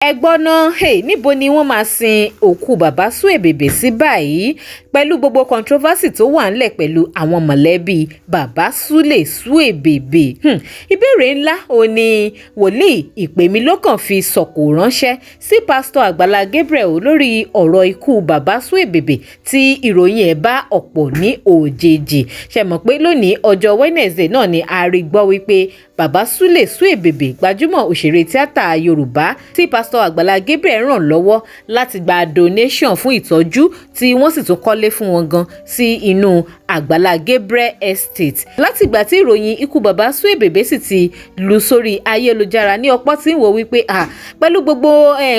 ẹgbọ́n náà níbo ni wọ́n máa sin òkú bàbá Suebebe sí báyìí pẹ̀lú gbogbo controversy tó wà ńlẹ̀ pẹ̀lú àwọn mọ̀lẹ́bí bàbá Suebebe. Ìbéèrè ńlá ò ní wòlíì Ìpèmílókàn fi sọ̀kò ránṣẹ́ sí Pst Agbala Gabriel lórí ọ̀rọ̀ ikú bàbá Suebebe tí ìròyìn ẹ̀ bá ọ̀pọ̀ ní òjèèjì. Ṣé mọ̀ pé lónìí ọjọ́ Wednesday náà ni a rí gbọ́ wípé bàbá Suebebe gbajúmọ̀ òṣèré tíátà Yorùbá tí Pst Agbala Gabriel ràn lọ́wọ́ láti gba donation fún ìtọ́jú tí wọ́n sì tún kọ́lé fún wọn gan sí inú Agbala Gabriel estate. Látìgbà tí ìròyìn ikú bàbá Suebebe sì ti lu sórí ayélujára ní ọ̀pọ̀ tí ń wò wípé pẹ̀lú gbogbo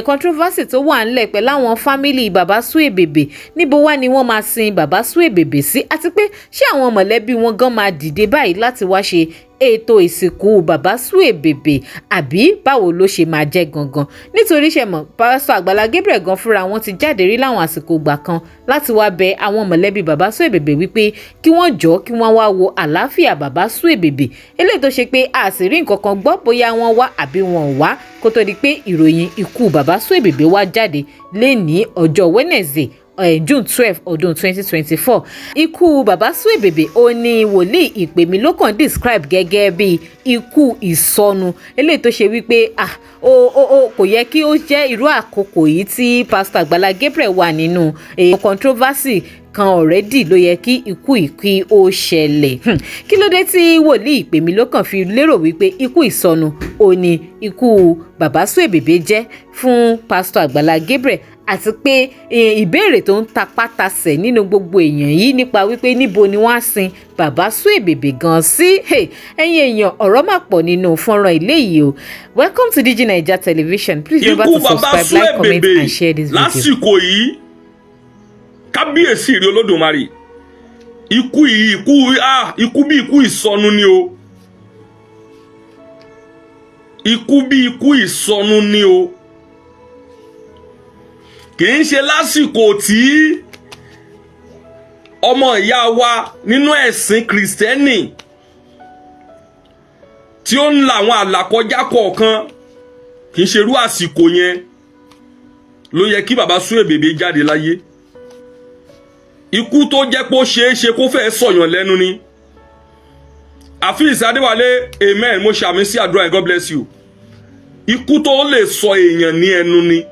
controversy tó wà ńlẹ̀ pẹ̀lú àwọn fámìlì bàbá Suebebe, níbo wá ni wọ́n máa sin bàbá Suebebe sí, àti pé ṣé àwọn mọ̀lẹ́bí wọn gan máa dìde báyìí láti wá ṣe ètò ìsìnkú bàbá Suebebe, àbí báwo ló ṣe máa jẹ́ gangan? Nítorí ṣe mọ̀ Pst Agbala Gabriel gan fúnra wọn ti jáde rí láwọn àsìkò ìgbà kan láti wá bẹ àwọn mọ̀lẹ́bí bàbá Suebebe wípé kí wọ́n jọ̀ọ́ kí wọ́n wá wo àlàáfíà bàbá Suebebe, eléyìí tó ṣe pé a sì rí nǹkan kan gbọ́ bóyá wọ́n wá àbí wọn ò wá kó tó di pé ìròyìn ikú bàbá Suebebe wá jáde lénìí ọjọ́ Wednesday June 12 ọdún 2024. Ikú bàbá Suebebe ó ní wòlíì Ìpèmílókàn describe gẹ́gẹ́ bí ikú ìsọnù, eléyìí tó ṣe wípé kò yẹ kí ó jẹ́ irú àkókò yìí tí Pst Agbala Gabriel wà nínú controversy kan already ló yẹ kí ikú ìkí ó ṣẹlẹ̀. Kí ló dé tí wòlíì Ìpèmílókàn fi lérò wípé ikú ìsọnù ó ní ikú bàbá Suebebe jẹ́ fún Pst Agbala Gabriel, àti pé ìbéèrè tó ń tapátasẹ̀ nínú gbogbo èèyàn yìí nípa wípé níbo ni wọ́n á sin bàbá Suebebe gan sí. Ẹ̀yin èèyàn, ọ̀rọ̀ máa pọ̀ nínú fọ́nrán ilé yìí o. Welcome to DG Naija Television. Please remember to subscribe, like, comment and share this video. Lásìkò yìí kábíyèsí rí Olódùmarè, ikú yìí ikú bí ikú ìsọnù ni o, ikú bí ikú ìsọnù ni o. Kì í ṣe lásìkò tí ọmọ ìyá wa nínú ẹ̀sìn Kristẹni tí ó ń la àwọn àlàkọjá kọ̀ọ̀kan, kì í ṣe irú àsìkò yẹn ló yẹ kí bàbá Suebebe jáde láyé. Ikú tó jẹ́ pé ó ṣeé ṣe kó fẹ́ sọ̀yàn lẹ́nu ni. Afeez Adéwálé, amen, mo ṣàmì sí àdúrà yẹn, God bless you. Ikú tó lè sọ èèyàn ní ẹnu ni.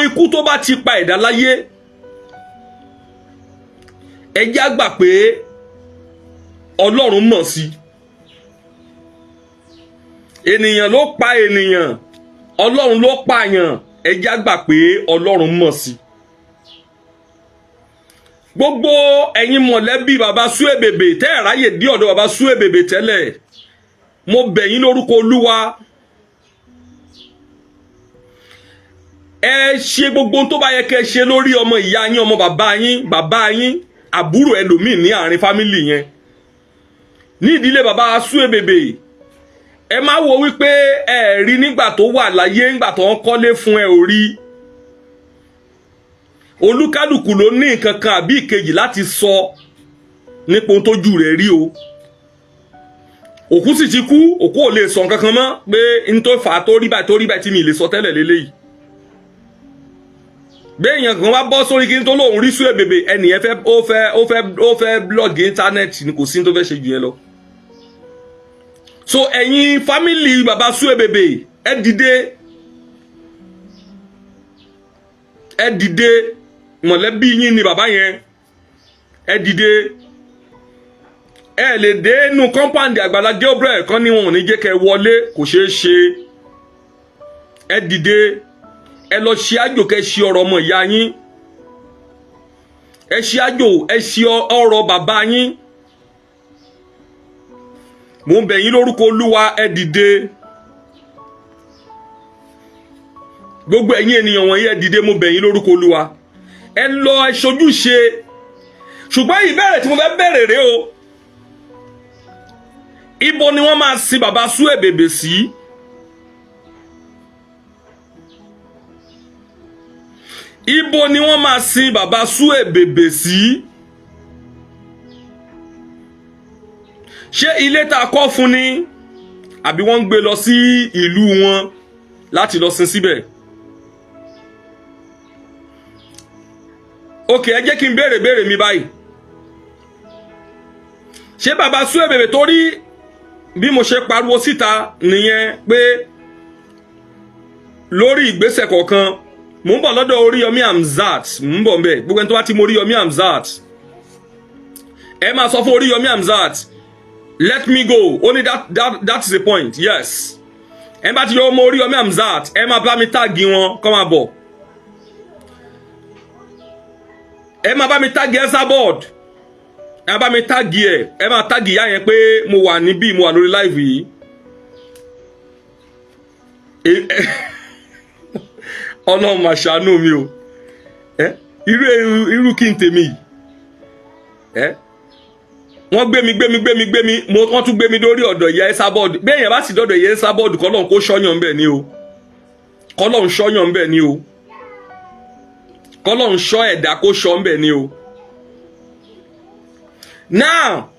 Ikú tó bá ti pa ẹ̀dá láyé, ẹ jẹ́ á gbà pé Ọlọ́run mọ̀ sí. Ènìyàn ló pa ènìyàn, Ọlọ́run ló pààyàn, ẹ jẹ́ á gbà pé Ọlọ́run mọ̀ sí. Gbogbo ẹ̀yin mọ̀lẹ́bí bàbá Suebebe tẹ́ ẹ̀ ráyè dí ọ̀dọ̀ bàbá Suebebe tẹ́lẹ̀, mo bẹ̀ yín lórúkọ Olúwa, ẹ ṣe gbogbo tó bá yẹ kẹ́ ṣe lórí ọmọ ìyá yín, ọmọ bàbá yín, àbúrò ẹlòmíì ní àárín fámìlì yẹn. Ní ìdílé bàbá Suebebe, ẹ má wo wípé ẹ rí nígbà tó wà láyé, nígbà tó ń kọ́lé fún ẹ ò rí. Olúkálùkù ló ní nǹkan kan àbí ìkejì láti sọ nípa ohun tójú rẹ̀ rí o. Òkú sì ti kú, òkú ò lè sọ nǹkan kan mọ́ pé n tó fà á tó rí báyìí tí mi lè sọ tẹ́lẹ̀ lélẹ́yìí. Béèyàn kan wá bọ́ sórí kí n tó lóun rí Suebebe, ẹnìyẹn ó fẹ́ blọ́ọ̀gì íńtánẹ́ẹ̀tì ni, kò sí tó fẹ́ ṣe jù yẹn lọ. So ẹ̀yin fámìlì bàbá Suebebe, ẹ dìde, mọ̀lẹ́bí yín ni bàbá yẹn, ẹ dìde. Ẹ lè dé inú kọ́mpáǹdì Agbala Gabriel kan ní wọn ò ní jẹ́ kẹ́ wọlé, kò ṣeé ṣe. Ẹ dìde, ẹ lọ ṣe àjò, kẹ́ ṣe ọ̀rọ̀ ọmọ ìyá yín, ẹ ṣe àjò, ẹ ṣe ọ̀rọ̀ bàbá yín. Mo ń bẹ̀ yín lórúkọ Olúwa, ẹ dìde. Gbogbo ẹ̀yin ènìyàn wọ̀nyí, ẹ dìde, mo bẹ̀ yín lórúkọ Olúwa. Ẹ lọ, ẹ ṣojúṣe. Ṣùgbọ́n ìbéèrè tí mo fẹ́ bẹ̀rẹ̀ rèé o. Ibo ni wọ́n máa sin bàbá Suebebe sí? Ibo ni wọ́n máa sin bàbá Suebebe sí? Ṣé ilé tá a kọ́ fún ni? Àbí wọ́n ń gbé lọ sí ìlú wọn láti lọ sin síbẹ̀? okay, ẹ jẹ́ kí n béèrè mi báyìí. Ṣé bàbá Suebebe torí bí mo ṣe pariwo síta nìyẹn pé lórí ìgbésẹ̀ kọ̀ọ̀kan mo ń bọ̀ lọ́dọ̀ Oríyọmí Hamzat, mo ń bọ̀ ńbẹ̀, gbogbo ẹni tó bá ti mọ Oríyọmí Hamzat ẹ máa sọ fún Oríyọmí Hamzat, let me go, only that is the point. Yes, ẹ bá ti yọ ọmọ Oríyọmí Hamzat ẹ máa bá mi táàgì wọn kọ́ máa bọ̀, ẹ máa bá mi táàgì esabod, ẹ bá mi táàgì ẹ máa táàgì ìyá yẹn pé mo wà níbí, mo wà lórí live yìí. Ọlọ́run máa ṣàánú mi o, irú kí n tèmi yìí, wọ́n gbé mi wọ́n tún gbé mi dórí ọ̀dọ̀ ìyá esabod. Bẹ́ẹ̀ yẹn bá sì dọ́dọ̀ ìyá esabod kọ́lọ́run kó ṣọ́yàn ńbẹ̀ ni o, kọ́lọ́run ṣọ́yàn ńbẹ̀ ni o, kọ́lọ́run ṣọ́ ẹ̀dá kó ṣọ́ ńbẹ̀ ni o. Now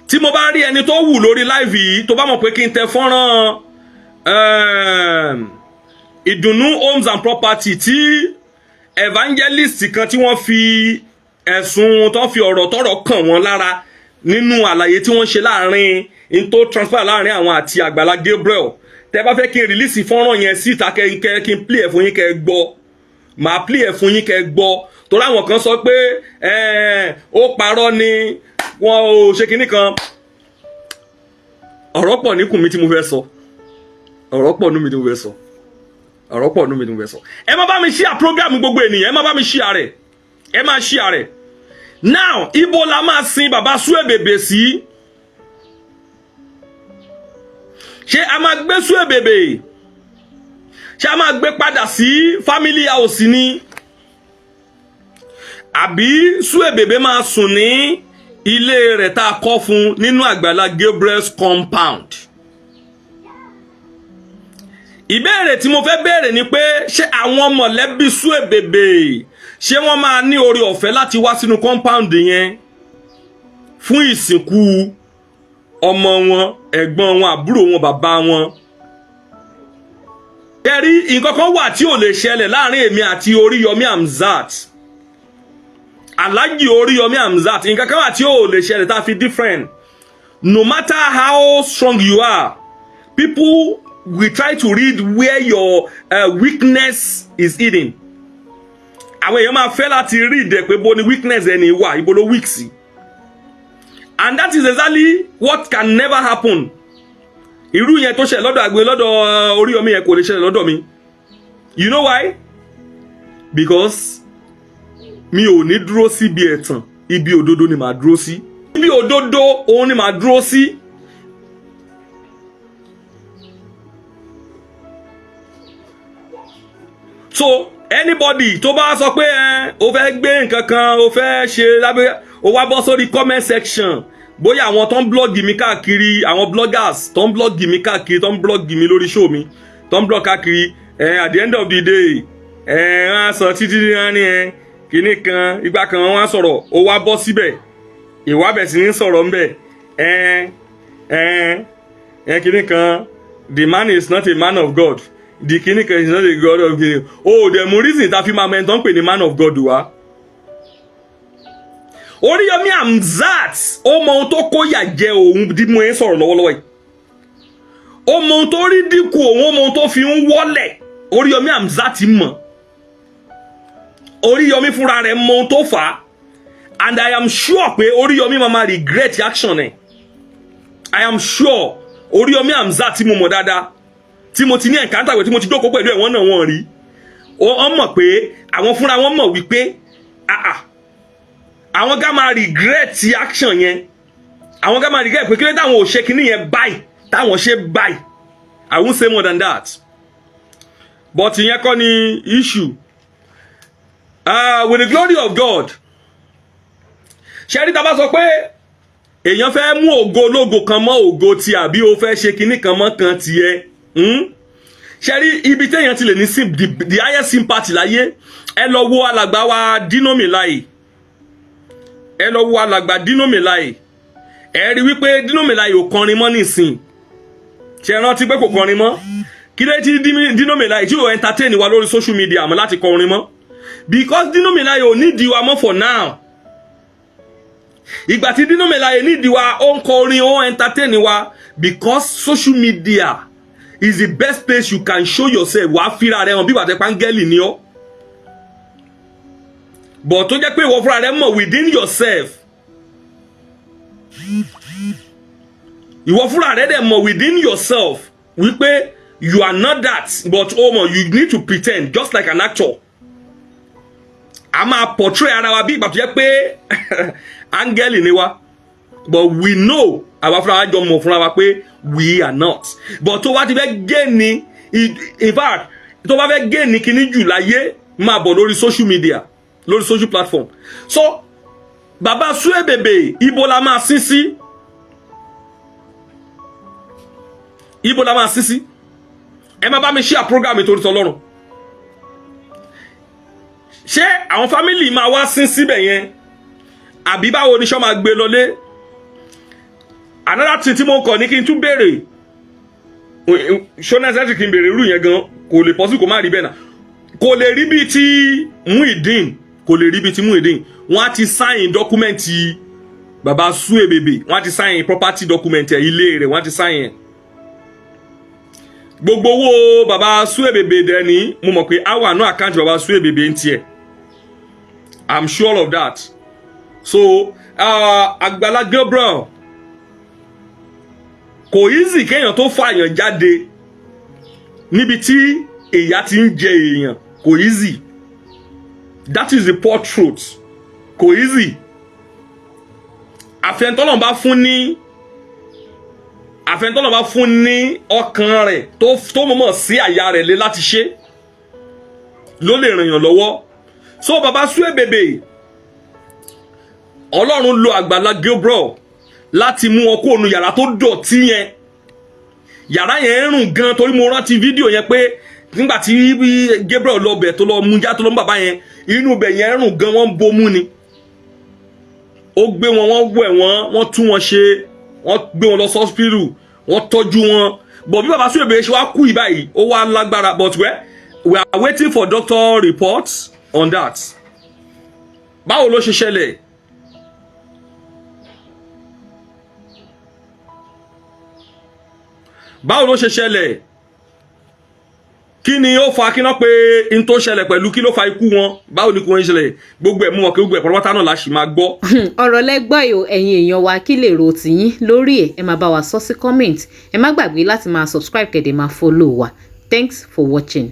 tí mo bá rí ẹni tó wù lórí live yìí tó bá mọ̀ pé kí n tẹ fọ́nrán ìdùnnú homes and property tí evangelist kan tí wọ́n fi ẹ̀sùn tó fi ọ̀rọ̀ tọ́rọ̀ kàn wọ́n lára nínú àlàyé tí wọ́n ṣe láàrin in tó transfer láàrin àwọn àti Agbala Gabriel, tẹ́ bá fẹ́ kí n release fọ́nrán yẹn síta kí n play ẹ̀ fún yín kẹ́ gbọ́, màá play ẹ̀ fún yín kẹ́ gbọ́, torí àwọn kan sọ pé ó parọ́ ni wọn ò ṣe kinní kan. Ọ̀rọ̀ pọ̀ níkùn mi tí mo fẹ́ sọ, ọ̀rọ̀ pọ̀ nú mi tí mo fẹ́ sọ, ọ̀rọ̀ pọ̀ nú mi tí mo fẹ́ sọ. Ẹ má bá mi share program gbogbo ènìyàn, ẹ má bá mi share rẹ̀, ẹ má share rẹ̀. Now ibo la máa sin bàbá Suebebe sí? Ṣé a máa gbé Suebebe, ṣé a máa gbé padà sí family house ni, àbí Suebebe máa sùn ní ilé rẹ̀ tá a kọ́ fún nínú Agbala Gabriel's compound? Ìbéèrè tí mo fẹ́ béèrè ni pé ṣé àwọn mọ̀lẹ́bí Suebebe ṣé wọ́n máa ní oore ọ̀fẹ́ láti wá sínú compound yẹn fún ìsìnkú ọmọ wọn, ẹ̀gbọ́n wọn, àbúrò wọn, bàbá wọn? Ẹ̀rí nǹkan kan wà tí ò lè ṣẹlẹ̀ láàrin èmi àti Oríyọmí Hamzat, Alhaji Oríyọmí Hamzat. Nǹkan kan wà tí ò lè ṣẹlẹ̀ tá a fi different. No matter how strong you are, people will try to read where your weakness is hidden. Àwọn èèyàn máa fẹ́ láti read ẹ̀ pé bó ni weakness ẹni wà, ibo ló weak sí. And that is exactly what can never happen. Irú yẹn tó ṣẹlẹ̀ lọ́dọ̀ àgbẹ̀ lọ́dọ̀ Oríyọmí yẹn kò lè ṣẹlẹ̀ lọ́dọ̀ mi. You know why? Because mi ò ní dúró sí ibi ẹ̀tàn, ibi òdodo ni màá dúró sí. Ibi òdodo òun ni màá dúró sí. So anybody tó bá sọ pé o fẹ́ gbé nǹkan kan, o fẹ́ ṣe lábẹ́, o wá bọ́ sórí comment section, bóyá àwọn tó ń blog mi káàkiri, àwọn bloggers tó ń blog mi káàkiri, tó ń blog mi lórí show mi, tó ń blog káàkiri, at the end of the day wọ́n á sọ títí ní kíní kan ìgbà kan wọ́n á sọ̀rọ̀, o wá bọ́ síbẹ̀, ìwà bẹ̀ sí ní sọ̀rọ̀ ń bẹ̀, kíní kan, the man is not a man of God, the kíní kan is not a God of God. Oh, the more reason ta fi máa mẹ́ tó ń pè ní man of God wá. Oríyọmí Hamzat ó mọ ohun tó kó yà jẹ òun bí mo ń sọ̀rọ̀ lọ́wọ́lọ́wọ́ yìí, ó mọ ohun tó rí dínkù òun, ó mọ ohun tó fi ń wọ́lẹ̀. Oríyọmí Hamzat mọ̀, Oríyọmí fúnra rẹ̀ mọ ohun tó fà á, and I am sure pé Oríyọmí máa regret action ẹ̀. I am sure Oríyọmí Hamzat tí mo mọ̀ dáadáa, tí mo ti ní encounter tí mo ti jókòó pẹ̀lú ẹ̀ wọ́n náà wọ́n rí, wọ́n mọ̀ pé àwọn fúnra wọn mọ̀ wípé àwọn gá máa regret action yẹn, àwọn gá máa regret pé kí ló táwọn ò ṣe kíní yẹn báyìí táwọn ṣe báyìí. I won't say more than that, but ìyẹn kọ́ ni issue. With the glory of God, ṣe rí tá bá sọ pé èèyàn fẹ́ mú ògo ológo kan mọ́ ògo ti àbí ó fẹ́ ṣe kíní kan mọ́ kan tiẹ̀, ṣe rí ibi téèyàn ti lè ní the highest sympathy láyé, ẹ lọ wo alàgbà wa Dino Melaye, ẹ lọ wo alàgbà Dino Melaye, ẹ rí wípé Dino Melaye ò kọrin mọ́ nísìn. Ṣé rántí pé kò kọrin mọ́? Kí ló ti Dino Melaye tí ò entertain wa lórí social media mọ́ láti kọrin mọ́? because Dino Melaye ò nídìí wa mọ́ for now. Ìgbà tí Dino Melaye nídìí wa ó ń kọrin ó ń entertain wa because social media is the best place you can show yourself. Wàá fira rẹ hàn bí wàá tẹ pangẹ́lì ni ọ́. But tó jẹ́ pé ìwọ fúnra rẹ mọ̀ within yourself. Ìwọ fúnra rẹ dẹ̀ mọ̀ within yourself wípé you are not that, but you need to pretend just like an actor. A máa portray ara wa bí ìgbà tó jẹ́ pé áńgẹ́lì ni wa, but we know àwa fúnra wa jọ mọ̀ fúnra wa pé we are not. But tó wá ti fẹ́ gé ni, in fact tó bá fẹ́ gé ni kíní jù láyé máa bọ̀ lórí social media, lórí social platform. So bàbá Suebebe ibo la máa sín sí, ibo la máa sín sí. Ẹ má bá mi share program torí t'Ọlọ́run. Ṣé àwọn family máa wá sín síbẹ̀ yẹn àbí báwo ni ṣọ́ máa gbé lọlé? Another thing tí mo kọ̀ ní kí n tún béèrè, ṣó necessary kí n béèrè irú yẹn gan, kò lè possible kó má rí bẹ́ẹ̀ náà. Kò lè rí bí ti Muyideen, kò lè rí bí ti Muyideen. Wọ́n á ti sign document bàbá Suebebe, wọ́n á ti sign property document ilé rẹ̀, wọ́n á ti sign yẹn. Gbogbo owó bàbá Suebebe dẹ̀ ní mo mọ̀ pé á wà ní account bàbá Suebebe ń tiẹ̀. I'm sure of that. So Agbala Gabriel, kò easy kéèyàn tó fààyàn jáde níbi tí èyà ti ń jẹ èèyàn, kò easy. That is the poor truth. Kò easy. Àfẹnutọ́lọ́run bá fún ní ọkàn rẹ̀ tó mọ̀mọ́ sí àyà rẹ̀ lé láti ṣe ló lè ràn yàn lọ́wọ́. So bàbá Suebebe, Ọlọ́run lo Agbala Gabriel láti mú wọn kó nu yàrá tó dọ̀tí yẹn. Yàrá yẹn rùn gan torí mo rántí fídíò yẹn pé nígbà tí Gabriel lọ bẹ̀ tó lọ mú já tó lọ mú bàbá yẹn, inú bẹ̀ yẹn rùn gan, wọ́n bomú ni. Ó gbé wọn, wọ́n wẹ̀ wọ́n, wọ́n tún wọn ṣe, wọ́n gbé wọn lọ hospital, wọ́n tọ́jú wọn. But bí bàbá Suebebe ṣe wá kú ìbáyìí, ó wá lágbára, but we are waiting for doctor reports on that. Báwo ló ṣe ṣẹlẹ̀? Báwo ló ṣe ṣẹlẹ̀? Kí ni ó fa kí náà pé in tó ṣẹlẹ̀ pẹ̀lú kí ló fa ikú wọn? Báwo ni kò ń ṣẹlẹ̀? Gbogbo ẹ̀ mú wọn kí gbogbo ẹ̀ pọ̀lọ́pátá náà la ṣì máa gbọ́. Ọ̀rọ̀ lẹ́gbọ́ yìí ẹ̀yin èèyàn wa, kí lè rò tiyín lórí ẹ̀? Ẹ máa bá wa sọ sí comment. Ẹ má gbàgbé láti máa subscribe kẹ̀dẹ̀ máa follow wa. Thanks for watching.